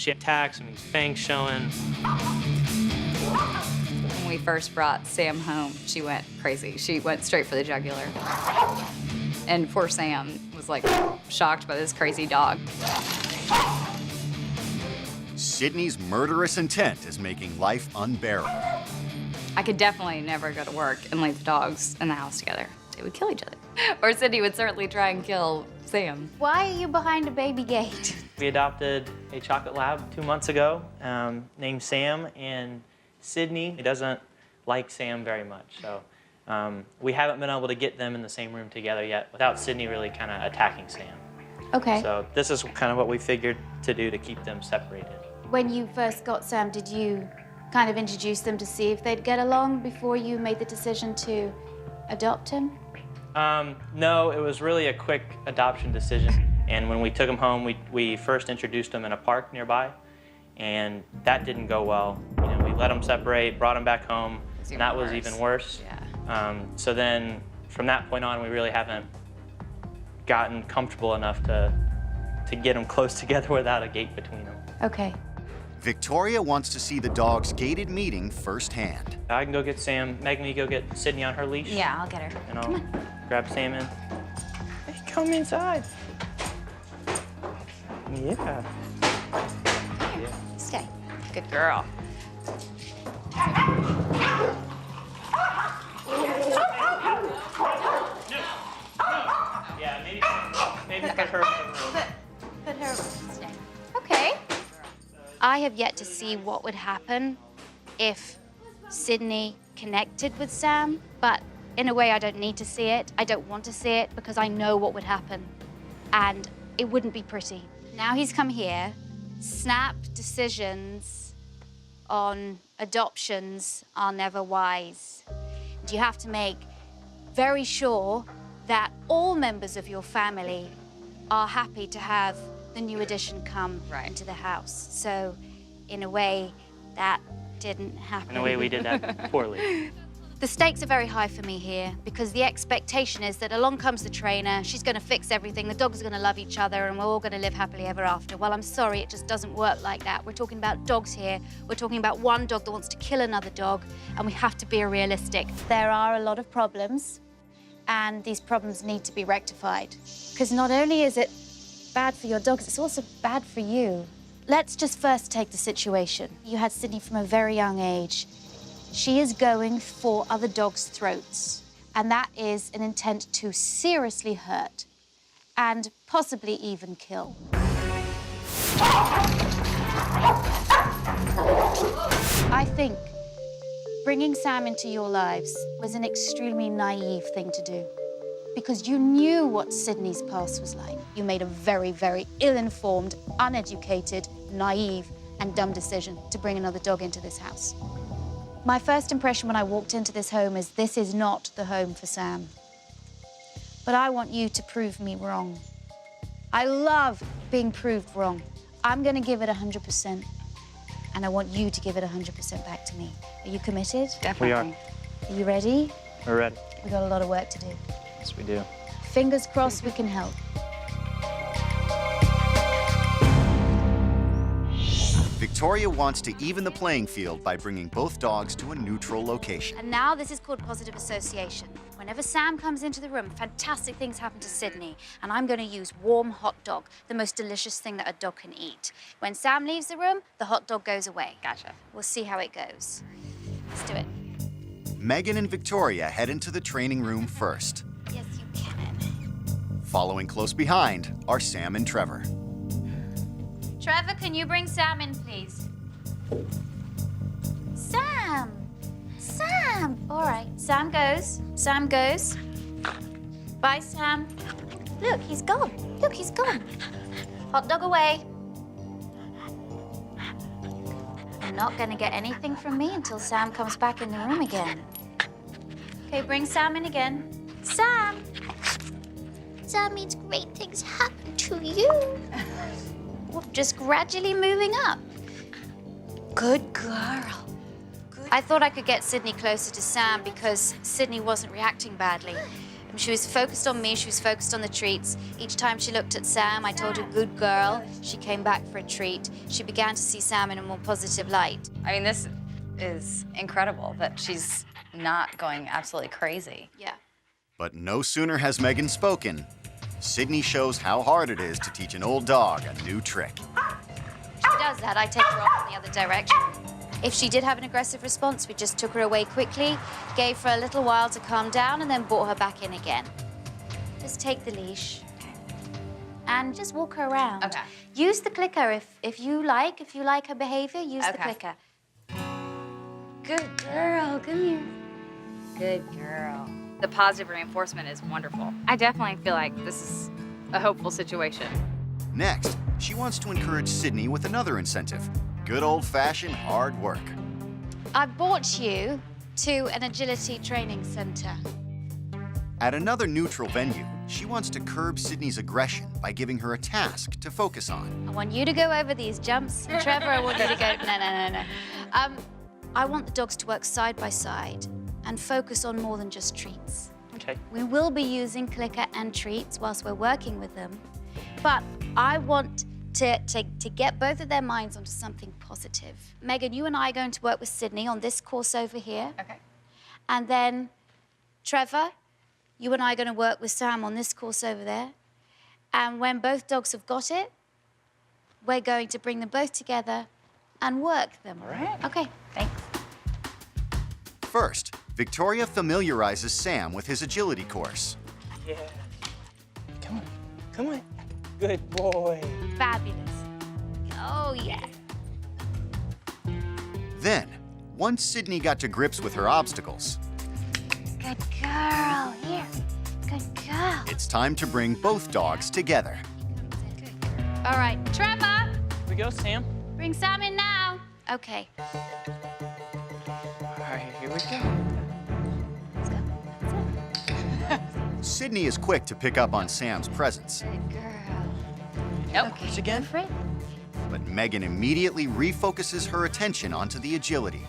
She attacks and these fangs showing. When we first brought Sam home, she went crazy. She went straight for the jugular. And poor Sam was like shocked by this crazy dog. Sydney's murderous intent is making life unbearable. I could definitely never go to work and leave the dogs in the house together. They would kill each other. Or Sydney would certainly try and kill Sam. Why are you behind a baby gate? We adopted a chocolate lab 2 months ago named Sam, and Sydney doesn't like Sam very much. So we haven't been able to get them in the same room together yet without Sydney really kind of attacking Sam. Okay. So this is kind of what we figured to do to keep them separated. When you first got Sam, did you kind of introduce them to see if they'd get along before you made the decision to adopt him? No, it was really a quick adoption decision. And when we took him home, we first introduced him in a park nearby, and that didn't go well. You know, we let them separate, brought him back home, and that was even worse. Yeah. So then, from that point on, we really haven't gotten comfortable enough to get them close together without a gate between them. Okay. Victoria wants to see the dog's gated meeting firsthand. I can go get Sam. Megan, you go get Sydney on her leash. Yeah, I'll get her. And I'll grab Sam in. Hey, come inside. Yeah. Stay. Good girl. Yeah, maybe put her in the room. Put her. Stay. Okay. I have yet to see what would happen if Sydney connected with Sam, but in a way I don't need to see it. I don't want to see it because I know what would happen, and it wouldn't be pretty. Now he's come here, snap decisions on adoptions are never wise. You have to make very sure that all members of your family are happy to have the new addition come into the house. So, in a way, that didn't happen. In a way, we did that poorly. The stakes are very high for me here because the expectation is that along comes the trainer, she's going to fix everything, the dogs are going to love each other, and we're all going to live happily ever after. Well, I'm sorry, it just doesn't work like that. We're talking about dogs here. We're talking about one dog that wants to kill another dog, and we have to be realistic. There are a lot of problems, and these problems need to be rectified. Because not only is it bad for your dogs, it's also bad for you. Let's just first take the situation. You had Sydney from a very young age. She is going for other dogs' throats, and that is an intent to seriously hurt and possibly even kill. I think bringing Sam into your lives was an extremely naive thing to do because you knew what Sydney's past was like. You made a very, very ill-informed, uneducated, naive, and dumb decision to bring another dog into this house. My first impression when I walked into this home is this is not the home for Sam. But I want you to prove me wrong. I love being proved wrong. I'm going to give it 100%, and I want you to give it 100% back to me. Are you committed? Definitely. We are. Are you ready? We're ready. We got a lot of work to do. Yes, we do. Fingers crossed we can help. Victoria wants to even the playing field by bringing both dogs to a neutral location. And now this is called positive association. Whenever Sam comes into the room, fantastic things happen to Sydney, and I'm going to use warm hot dog, the most delicious thing that a dog can eat. When Sam leaves the room, the hot dog goes away. Gotcha. We'll see how it goes. Let's do it. Megan and Victoria head into the training room first. Yes, you can. Following close behind are Sam and Trevor. Trevor, can you bring Sam in, please? Sam! Sam! All right, Sam goes. Sam goes. Bye, Sam. Look, he's gone. Look, he's gone. Hot dog away. You're not gonna get anything from me until Sam comes back in the room again. Okay, bring Sam in again. Sam! That means great things happen to you. We're just gradually moving up. Good girl. I thought I could get Sydney closer to Sam because Sydney wasn't reacting badly. She was focused on me, she was focused on the treats. Each time she looked at Sam, I told her, good girl. She came back for a treat. She began to see Sam in a more positive light. I mean, this is incredible that she's not going absolutely crazy. Yeah. But no sooner has Megan spoken, Sydney shows how hard it is to teach an old dog a new trick. She does that, I take her off in the other direction. If she did have an aggressive response, we just took her away quickly, gave her a little while to calm down, and then brought her back in again. Just take the leash and just walk her around. Okay. Use the clicker if you like her behavior, use the clicker. Good girl, come here. Good girl. The positive reinforcement is wonderful. I definitely feel like this is a hopeful situation. Next, she wants to encourage Sydney with another incentive. Good old-fashioned hard work. I brought you to an agility training center. At another neutral venue, she wants to curb Sydney's aggression by giving her a task to focus on. I want you to go over these jumps. And Trevor, I want you to go, no. I want the dogs to work side by side and focus on more than just treats. Okay. We will be using clicker and treats whilst we're working with them, but I want to get both of their minds onto something positive. Megan, you and I are going to work with Sydney on this course over here. Okay. And then, Trevor, you and I are going to work with Sam on this course over there. And when both dogs have got it, we're going to bring them both together and work them. All right. Okay. Thanks. First, Victoria familiarizes Sam with his agility course. Yeah. Come on. Good boy. Fabulous. Oh, yeah. Then, once Sydney got to grips with her obstacles, Good girl. Here. Good girl. it's time to bring both dogs together. All right, Trevor, Here we go, Sam. bring Sam in now. Okay. All right, here we go. Let's go. Sydney is quick to pick up on Sam's presence, Good girl. Nope. Okay. again? Go for it. but Megan immediately refocuses her attention onto the agility.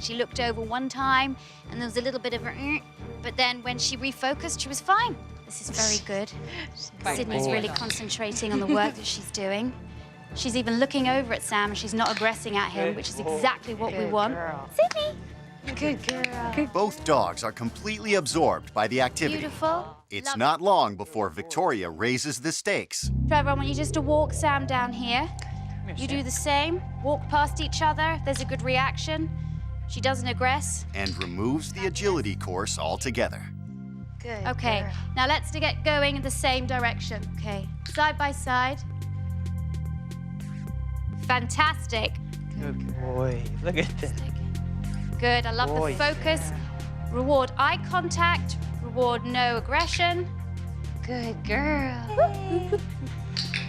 She looked over one time, and there was a little bit of a, but then when she refocused, she was fine. This is very good. Sydney's really concentrating on the work that she's doing. She's even looking over at Sam, and she's not aggressing at him, which is exactly what we want. Sydney! Good girl. Both dogs are completely absorbed by the activity. Beautiful. It's Lovely. not long before Victoria raises the stakes. Trevor, I want you just to walk Sam down here. You do the same. Walk past each other. There's a good reaction. She doesn't aggress. And removes the agility course altogether. Good. Okay, now let's get going in the same direction. Okay, side by side. Fantastic. Good boy. Look at this. Good, I love Boy. the focus. Reward eye contact. Reward no aggression. Good girl.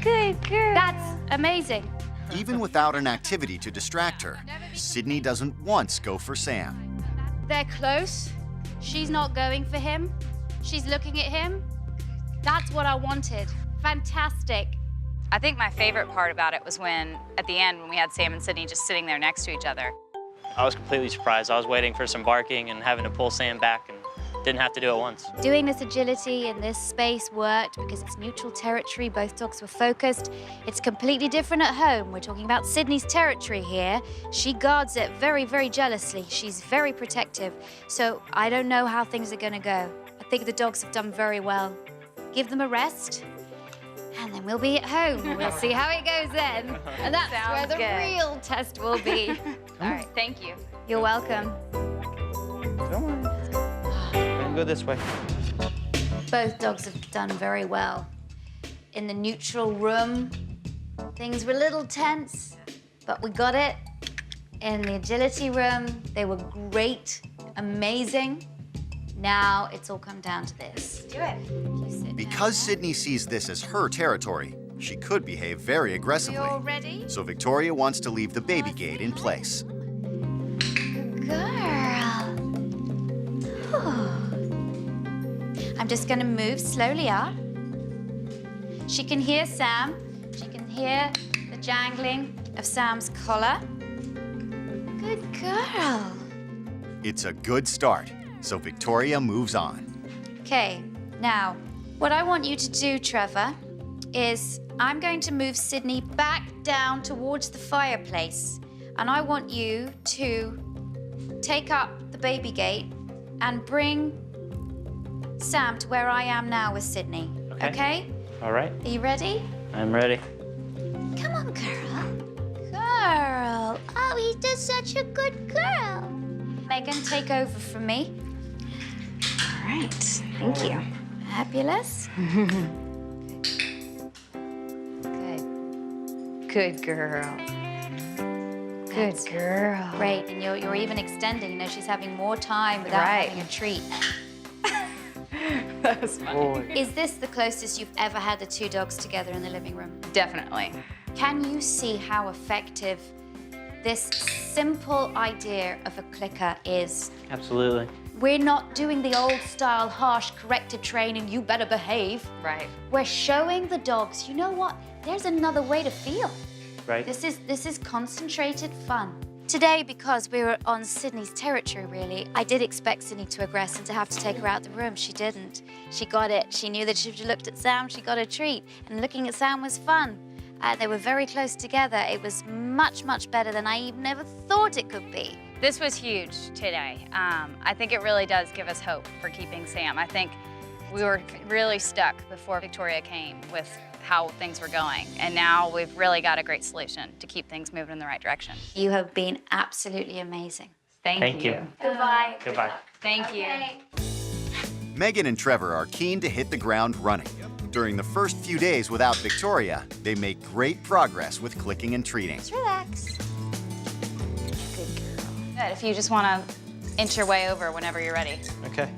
Good girl. That's amazing. Even without an activity to distract her, Sydney doesn't once go for Sam. They're close. She's not going for him. She's looking at him. That's what I wanted. Fantastic. I think my favorite part about it was when, at the end, when we had Sam and Sydney just sitting there next to each other. I was completely surprised. I was waiting for some barking and having to pull Sam back and didn't have to do it once. Doing this agility in this space worked because it's neutral territory. Both dogs were focused. It's completely different at home. We're talking about Sydney's territory here. She guards it very, very jealously. She's very protective. So I don't know how things are going to go. I think the dogs have done very well. Give them a rest, and then we'll be at home. We'll see how it goes then. And that's where Sounds the good. real test will be. All right, thank you. You're welcome. Come on. We're gonna go this way. Both dogs have done very well. In the neutral room, things were a little tense, but we got it. In the agility room, they were great, amazing. Now it's all come down to this. Do it. Because Sydney sees this as her territory, she could behave very aggressively. You all ready? So Victoria wants to leave the baby gate in place. Girl. I'm just gonna move slowly up. She can hear Sam. She can hear the jangling of Sam's collar. Good girl. It's a good start, so Victoria moves on. Okay, Now, what I want you to do, Trevor, is I'm going to move Sydney back down towards the fireplace. And I want you to take up the baby gate and bring Sam to where I am now with Sydney. Okay? All right. Are you ready? I'm ready. Come on, girl. Girl. Oh, he's just such a good girl. Megan, take over from me. All right, thank you. Fabulous. Good girl. Good girl. Great, and you're even extending. You know, she's having more time without having a treat. That was funny. Is this the closest you've ever had the two dogs together in the living room? Definitely. Can you see how effective this simple idea of a clicker is? Absolutely. We're not doing the old style, harsh, corrective training, you better behave. Right. We're showing the dogs, you know what? There's another way to feel. Right. This is concentrated fun. Today, because we were on Sydney's territory, really, I did expect Sydney to aggress and to have to take her out the room. She didn't. She got it. She knew that if she looked at Sam, she got a treat. And looking at Sam was fun. They were very close together. It was much, much better than I even ever thought it could be. This was huge today. I think it really does give us hope for keeping Sam. I think we were really stuck before Victoria came with how things were going. And now we've really got a great solution to keep things moving in the right direction. You have been absolutely amazing. Thank you. Goodbye. Goodbye. Thank you. Megan and Trevor are keen to hit the ground running. During the first few days without Victoria, they make great progress with clicking and treating. Just relax. Good girl. Good. If you just want to inch your way over whenever you're ready. Okay.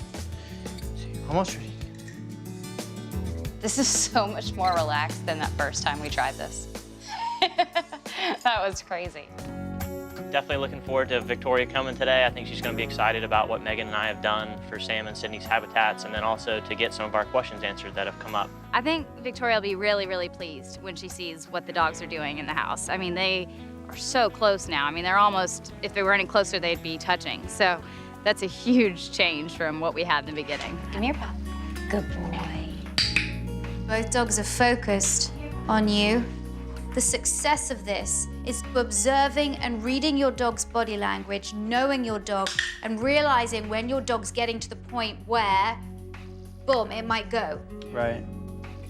Almost ready. This is so much more relaxed than that first time we tried this. That was crazy. Definitely looking forward to Victoria coming today. I think she's going to be excited about what Megan and I have done for Sam and Sydney's habitats, and then also to get some of our questions answered that have come up. I think Victoria will be really, really pleased when she sees what the dogs are doing in the house. I mean, they are so close now. I mean, they're almost, if they were any closer, they'd be touching. So that's a huge change from what we had in the beginning. Come here, Pop. Good boy. Both dogs are focused on you. The success of this is observing and reading your dog's body language, knowing your dog, and realizing when your dog's getting to the point where, boom, it might go. Right.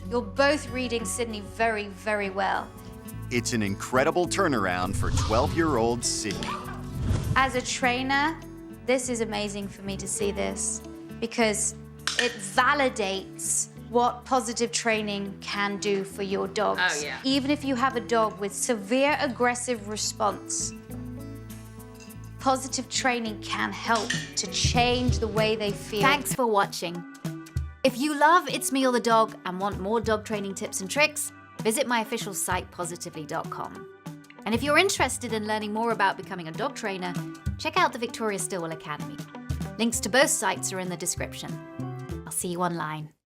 You're both reading Sydney very, very well. It's an incredible turnaround for 12-year-old Sydney. As a trainer, this is amazing for me to see this because it validates what positive training can do for your dogs. Oh, yeah. Even if you have a dog with severe aggressive response, positive training can help to change the way they feel. Thanks for watching. If you love It's Me or the Dog and want more dog training tips and tricks, visit my official site, positively.com. And if you're interested in learning more about becoming a dog trainer, check out the Victoria Stilwell Academy. Links to both sites are in the description. I'll see you online.